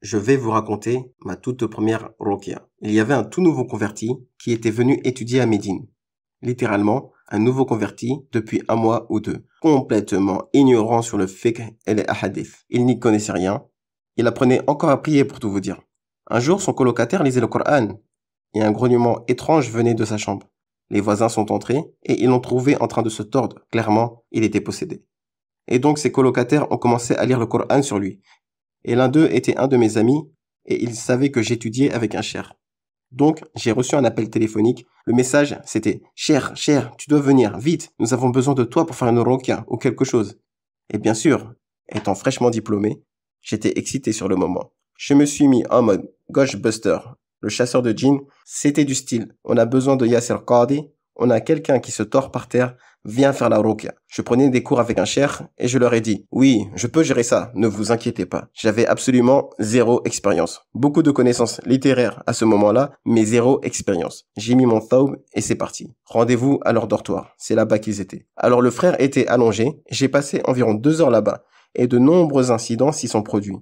Je vais vous raconter ma toute première ruqya. Il y avait un tout nouveau converti qui était venu étudier à Médine. Littéralement, un nouveau converti depuis un mois ou deux, complètement ignorant sur le fiqh et les hadiths. Il n'y connaissait rien. Il apprenait encore à prier pour tout vous dire. Un jour, son colocataire lisait le Coran et un grognement étrange venait de sa chambre. Les voisins sont entrés et ils l'ont trouvé en train de se tordre. Clairement, il était possédé. Et donc ses colocataires ont commencé à lire le Coran sur lui. Et l'un d'eux était un de mes amis, et il savait que j'étudiais avec un cher. Donc, j'ai reçu un appel téléphonique. Le message, c'était « Cher, tu dois venir, vite, nous avons besoin de toi pour faire une ruqya ou quelque chose. » Et bien sûr, étant fraîchement diplômé, j'étais excité sur le moment. Je me suis mis en mode « Ghostbuster », le chasseur de djinns. C'était du style « On a besoin de Yasser Qadi, on a quelqu'un qui se tord par terre, viens faire la ruqya. » Je prenais des cours avec un cheikh et je leur ai dit « Oui, je peux gérer ça, ne vous inquiétez pas. » J'avais absolument zéro expérience. Beaucoup de connaissances littéraires à ce moment-là, mais zéro expérience. J'ai mis mon thawb et c'est parti. Rendez-vous à leur dortoir. C'est là-bas qu'ils étaient. Alors le frère était allongé. J'ai passé environ 2 heures là-bas et de nombreux incidents s'y sont produits.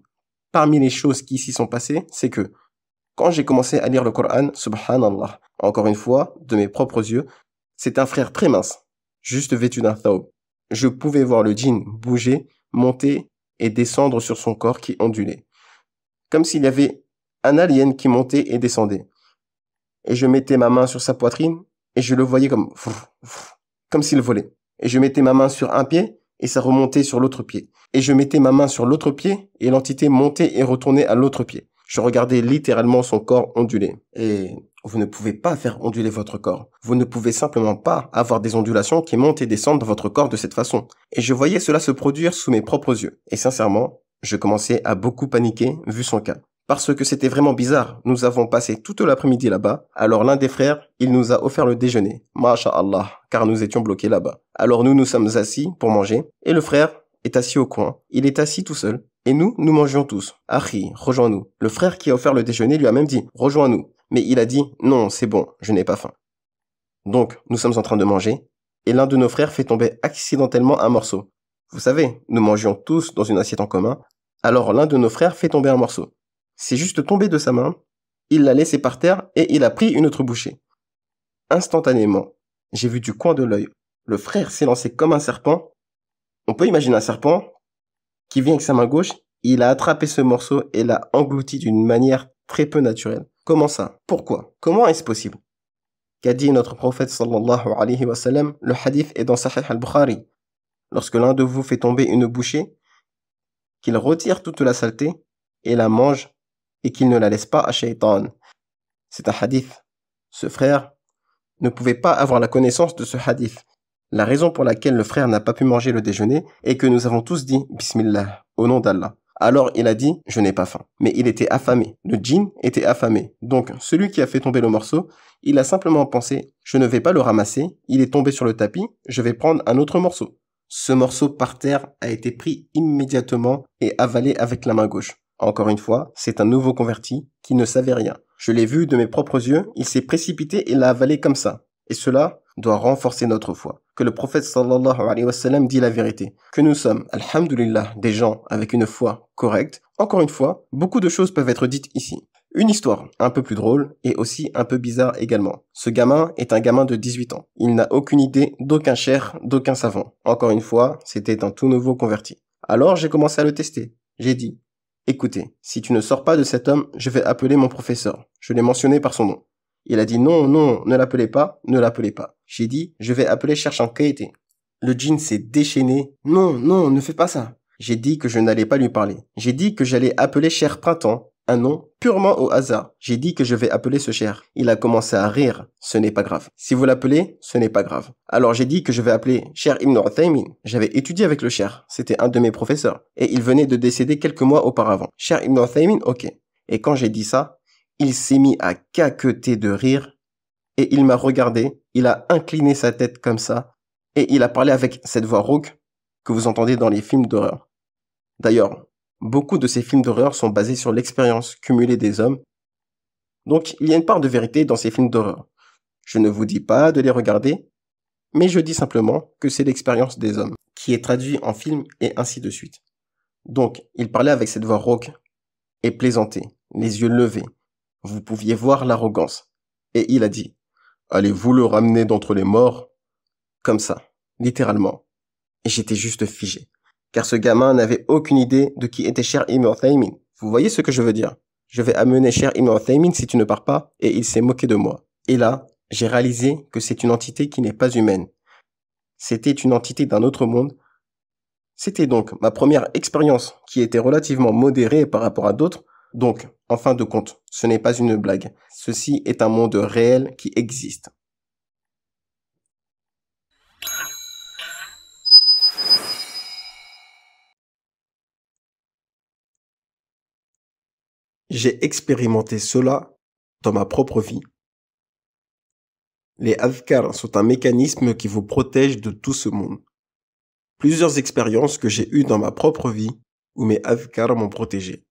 Parmi les choses qui s'y sont passées, c'est que quand j'ai commencé à lire le Coran, subhanallah, encore une fois, de mes propres yeux, c'est un frère très mince, juste vêtu d'un thawb. Je pouvais voir le djinn bouger, monter et descendre sur son corps qui ondulait. Comme s'il y avait un alien qui montait et descendait. Et je mettais ma main sur sa poitrine et je le voyais comme s'il volait. Et je mettais ma main sur un pied et ça remontait sur l'autre pied. Et je mettais ma main sur l'autre pied et l'entité montait et retournait à l'autre pied. Je regardais littéralement son corps onduler. Et vous ne pouvez pas faire onduler votre corps. Vous ne pouvez simplement pas avoir des ondulations qui montent et descendent dans votre corps de cette façon. Et je voyais cela se produire sous mes propres yeux. Et sincèrement, je commençais à beaucoup paniquer vu son cas. Parce que c'était vraiment bizarre. Nous avons passé toute l'après-midi là-bas. Alors l'un des frères, il nous a offert le déjeuner. Masha'Allah, car nous étions bloqués là-bas. Alors nous sommes assis pour manger. Et le frère est assis au coin. Il est assis tout seul. Et nous mangions tous. Akhi, rejoins-nous. Le frère qui a offert le déjeuner lui a même dit, rejoins-nous. Mais il a dit, non, c'est bon, je n'ai pas faim. Donc, nous sommes en train de manger. Et l'un de nos frères fait tomber accidentellement un morceau. Vous savez, nous mangions tous dans une assiette en commun. Alors l'un de nos frères fait tomber un morceau. C'est juste tombé de sa main. Il l'a laissé par terre et il a pris une autre bouchée. Instantanément, j'ai vu du coin de l'œil. Le frère s'est lancé comme un serpent. On peut imaginer un serpent qui vient avec sa main gauche, il a attrapé ce morceau et l'a englouti d'une manière très peu naturelle. Comment ça? Pourquoi? Comment est-ce possible? Qu'a dit notre prophète sallallahu alayhi wa sallam? Le hadith est dans Sahih al-Bukhari. Lorsque l'un de vous fait tomber une bouchée, qu'il retire toute la saleté et la mange et qu'il ne la laisse pas à Shaitan. C'est un hadith. Ce frère ne pouvait pas avoir la connaissance de ce hadith. La raison pour laquelle le frère n'a pas pu manger le déjeuner est que nous avons tous dit « Bismillah » au nom d'Allah. Alors il a dit « Je n'ai pas faim ». Mais il était affamé. Le djinn était affamé. Donc celui qui a fait tomber le morceau, il a simplement pensé « Je ne vais pas le ramasser, il est tombé sur le tapis, je vais prendre un autre morceau ». Ce morceau par terre a été pris immédiatement et avalé avec la main gauche. Encore une fois, c'est un nouveau converti qui ne savait rien. Je l'ai vu de mes propres yeux, il s'est précipité et l'a avalé comme ça. Et cela doit renforcer notre foi. Que le prophète sallallahu alayhi wa sallam dit la vérité. Que nous sommes, alhamdulillah, des gens avec une foi correcte. Encore une fois, beaucoup de choses peuvent être dites ici. Une histoire un peu plus drôle et aussi un peu bizarre également. Ce gamin est un gamin de 18 ans. Il n'a aucune idée d'aucun cheikh, d'aucun savant. Encore une fois, c'était un tout nouveau converti. Alors j'ai commencé à le tester. J'ai dit, écoutez, si tu ne sors pas de cet homme, je vais appeler mon professeur. Je l'ai mentionné par son nom. Il a dit non, ne l'appelez pas, ne l'appelez pas. J'ai dit, je vais appeler Cherche en Kaité. Le djinn s'est déchaîné. Non, ne fais pas ça. J'ai dit que je n'allais pas lui parler. J'ai dit que j'allais appeler Cher Printemps, un nom purement au hasard. J'ai dit que je vais appeler ce cher. Il a commencé à rire. Ce n'est pas grave. Si vous l'appelez, ce n'est pas grave. Alors j'ai dit que je vais appeler Cher Ibn Uthaymin. J'avais étudié avec le cher. C'était un de mes professeurs. Et il venait de décéder quelques mois auparavant. Cher Ibn Uthaymin, ok. Et quand j'ai dit ça, il s'est mis à caqueter de rire et il m'a regardé, il a incliné sa tête comme ça et il a parlé avec cette voix rauque que vous entendez dans les films d'horreur. D'ailleurs, beaucoup de ces films d'horreur sont basés sur l'expérience cumulée des hommes, donc il y a une part de vérité dans ces films d'horreur. Je ne vous dis pas de les regarder, mais je dis simplement que c'est l'expérience des hommes qui est traduite en film et ainsi de suite. Donc, il parlait avec cette voix rauque et plaisantait, les yeux levés. Vous pouviez voir l'arrogance. Et il a dit, « Allez-vous le ramener d'entre les morts ?» Comme ça, littéralement. Et j'étais juste figé. Car ce gamin n'avait aucune idée de qui était Cheikh Ibn Uthaymin. Vous voyez ce que je veux dire? Je vais amener Cheikh Ibn Uthaymin si tu ne pars pas, et il s'est moqué de moi. Et là, j'ai réalisé que c'est une entité qui n'est pas humaine. C'était une entité d'un autre monde. C'était donc ma première expérience qui était relativement modérée par rapport à d'autres. Donc, en fin de compte, ce n'est pas une blague. Ceci est un monde réel qui existe. J'ai expérimenté cela dans ma propre vie. Les adhkars sont un mécanisme qui vous protège de tout ce monde. Plusieurs expériences que j'ai eues dans ma propre vie où mes adhkars m'ont protégé.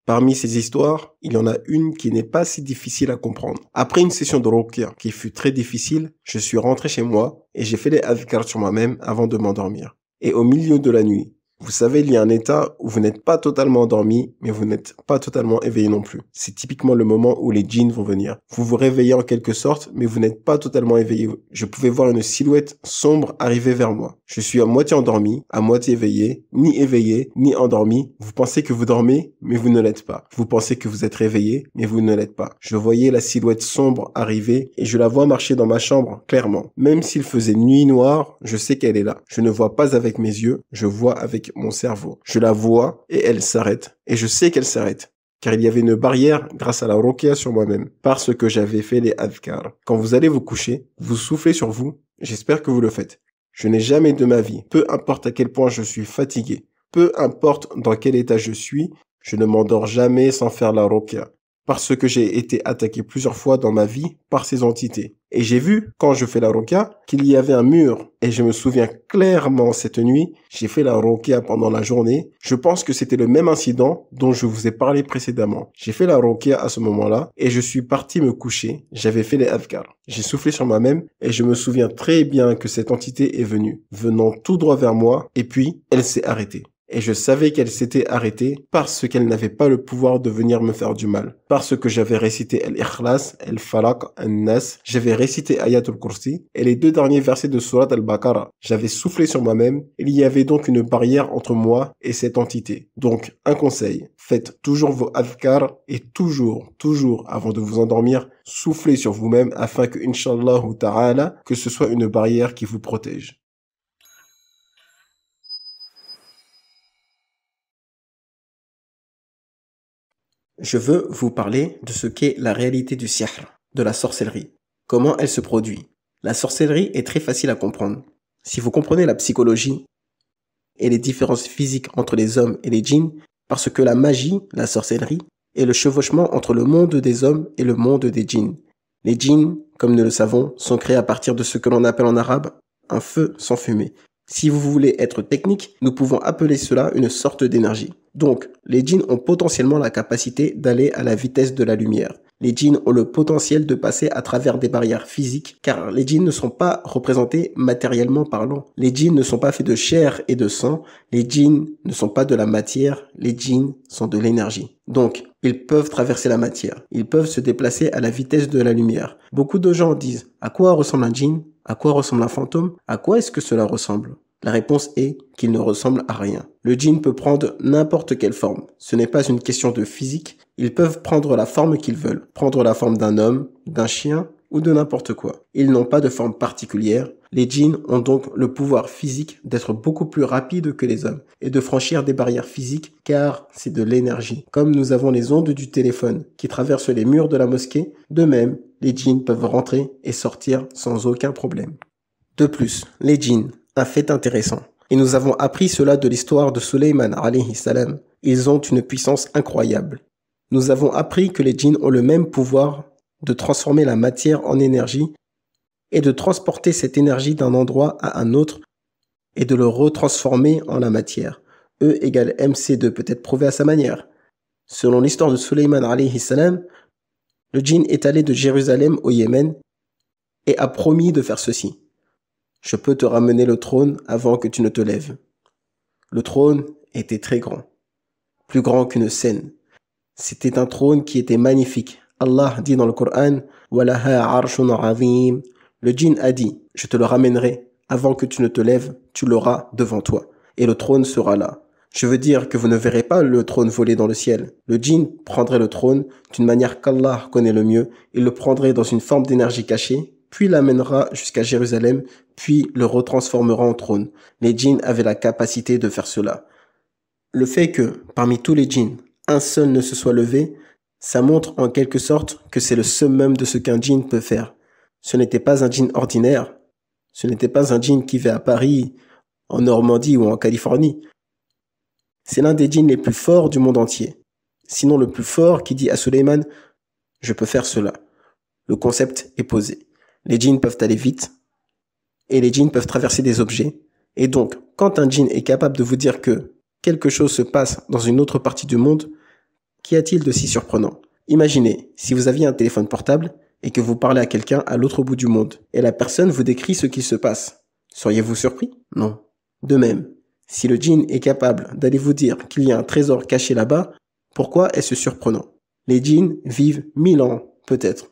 Parmi ces histoires, il y en a une qui n'est pas si difficile à comprendre. Après une session de ruqya qui fut très difficile, je suis rentré chez moi et j'ai fait les adhkars sur moi-même avant de m'endormir. Et au milieu de la nuit, vous savez, il y a un état où vous n'êtes pas totalement endormi, mais vous n'êtes pas totalement éveillé non plus. C'est typiquement le moment où les djinns vont venir. Vous vous réveillez en quelque sorte, mais vous n'êtes pas totalement éveillé. Je pouvais voir une silhouette sombre arriver vers moi. Je suis à moitié endormi, à moitié éveillé, ni endormi. Vous pensez que vous dormez, mais vous ne l'êtes pas. Vous pensez que vous êtes réveillé, mais vous ne l'êtes pas. Je voyais la silhouette sombre arriver et je la vois marcher dans ma chambre, clairement. Même s'il faisait nuit noire, je sais qu'elle est là. Je ne vois pas avec mes yeux, je vois avec mon cerveau. Je la vois et elle s'arrête. Et je sais qu'elle s'arrête. Car il y avait une barrière grâce à la ruqya sur moi-même. Parce que j'avais fait les adhkars. Quand vous allez vous coucher, vous soufflez sur vous. J'espère que vous le faites. Je n'ai jamais de ma vie, peu importe à quel point je suis fatigué, peu importe dans quel état je suis, je ne m'endors jamais sans faire la ruqya. Parce que j'ai été attaqué plusieurs fois dans ma vie par ces entités. Et j'ai vu, quand je fais la ruqya, qu'il y avait un mur. Et je me souviens clairement cette nuit, j'ai fait la ruqya pendant la journée. Je pense que c'était le même incident dont je vous ai parlé précédemment. J'ai fait la ruqya à ce moment-là et je suis parti me coucher. J'avais fait les adhkars. J'ai soufflé sur moi-même et je me souviens très bien que cette entité est venue, venant tout droit vers moi et puis elle s'est arrêtée. Et je savais qu'elle s'était arrêtée parce qu'elle n'avait pas le pouvoir de venir me faire du mal. Parce que j'avais récité Al-Ikhlas, Al-Falaq, Al-Nas, j'avais récité Ayatul Kursi et les 2 derniers versets de Surat Al-Baqarah. J'avais soufflé sur moi-même. Il y avait donc une barrière entre moi et cette entité. Donc, un conseil. Faites toujours vos adhkars et toujours, avant de vous endormir, soufflez sur vous-même afin que, Inch'Allah ta'ala, que ce soit une barrière qui vous protège. Je veux vous parler de ce qu'est la réalité du sihr, de la sorcellerie. Comment elle se produit. La sorcellerie est très facile à comprendre. Si vous comprenez la psychologie et les différences physiques entre les hommes et les djinns, parce que la magie, la sorcellerie, est le chevauchement entre le monde des hommes et le monde des djinns. Les djinns, comme nous le savons, sont créés à partir de ce que l'on appelle en arabe un feu sans fumée. Si vous voulez être technique, nous pouvons appeler cela une sorte d'énergie. Donc, les djinns ont potentiellement la capacité d'aller à la vitesse de la lumière. Les djinns ont le potentiel de passer à travers des barrières physiques, car les djinns ne sont pas représentés matériellement parlant. Les djinns ne sont pas faits de chair et de sang, les djinns ne sont pas de la matière, les djinns sont de l'énergie. Donc, ils peuvent traverser la matière, ils peuvent se déplacer à la vitesse de la lumière. Beaucoup de gens disent, à quoi ressemble un djinn? À quoi ressemble un fantôme? À quoi est-ce que cela ressemble? La réponse est qu'il ne ressemble à rien. Le djinn peut prendre n'importe quelle forme. Ce n'est pas une question de physique. Ils peuvent prendre la forme qu'ils veulent. Prendre la forme d'un homme, d'un chien ou de n'importe quoi. Ils n'ont pas de forme particulière. Les djinns ont donc le pouvoir physique d'être beaucoup plus rapides que les hommes et de franchir des barrières physiques car c'est de l'énergie. Comme nous avons les ondes du téléphone qui traversent les murs de la mosquée, de même, les djinns peuvent rentrer et sortir sans aucun problème. De plus, les djinns, un fait intéressant. Et nous avons appris cela de l'histoire de Sulayman alayhi salam. Ils ont une puissance incroyable. Nous avons appris que les djinns ont le même pouvoir de transformer la matière en énergie et de transporter cette énergie d'un endroit à un autre et de le retransformer en la matière. E égale MC2 peut être prouvé à sa manière. Selon l'histoire de Sulayman alayhi salam, le djinn est allé de Jérusalem au Yémen et a promis de faire ceci. Je peux te ramener le trône avant que tu ne te lèves. Le trône était très grand, plus grand qu'une scène. C'était un trône qui était magnifique. Allah dit dans le Coran, وَلَهَا عَرْشٌ عَظِيمٌ. Le djinn a dit, je te le ramènerai. Avant que tu ne te lèves, tu l'auras devant toi. Et le trône sera là. Je veux dire que vous ne verrez pas le trône voler dans le ciel. Le djinn prendrait le trône d'une manière qu'Allah connaît le mieux. Il le prendrait dans une forme d'énergie cachée, puis l'amènera jusqu'à Jérusalem, puis le retransformera en trône. Les djinns avaient la capacité de faire cela. Le fait que, parmi tous les djinns, un seul ne se soit levé, ça montre en quelque sorte que c'est le summum de ce qu'un djinn peut faire. Ce n'était pas un djinn ordinaire. Ce n'était pas un djinn qui vit à Paris, en Normandie ou en Californie. C'est l'un des djinns les plus forts du monde entier. Sinon le plus fort qui dit à Sulayman, je peux faire cela. Le concept est posé. Les djinns peuvent aller vite et les djinns peuvent traverser des objets. Et donc, quand un djinn est capable de vous dire que quelque chose se passe dans une autre partie du monde, qu'y a-t-il de si surprenant? Imaginez, si vous aviez un téléphone portable et que vous parlez à quelqu'un à l'autre bout du monde et la personne vous décrit ce qui se passe. Seriez-vous surpris? Non. De même, si le djinn est capable d'aller vous dire qu'il y a un trésor caché là-bas, pourquoi est-ce surprenant? Les djinns vivent 1000 ans, peut-être,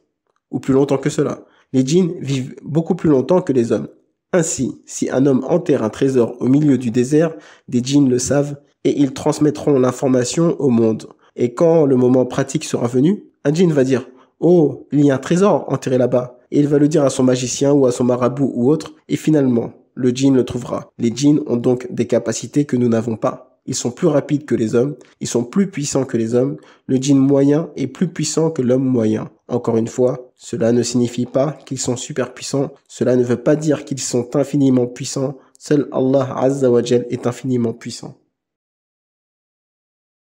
ou plus longtemps que cela. Les djinns vivent beaucoup plus longtemps que les hommes. Ainsi, si un homme enterre un trésor au milieu du désert, des djinns le savent et ils transmettront l'information au monde. Et quand le moment pratique sera venu, un djinn va dire « Oh, il y a un trésor enterré là-bas » et il va le dire à son magicien ou à son marabout ou autre et finalement, le djinn le trouvera. Les djinns ont donc des capacités que nous n'avons pas. Ils sont plus rapides que les hommes, ils sont plus puissants que les hommes. Le djinn moyen est plus puissant que l'homme moyen. Encore une fois, cela ne signifie pas qu'ils sont super puissants. Cela ne veut pas dire qu'ils sont infiniment puissants. Seul Allah Azza wa Jal est infiniment puissant.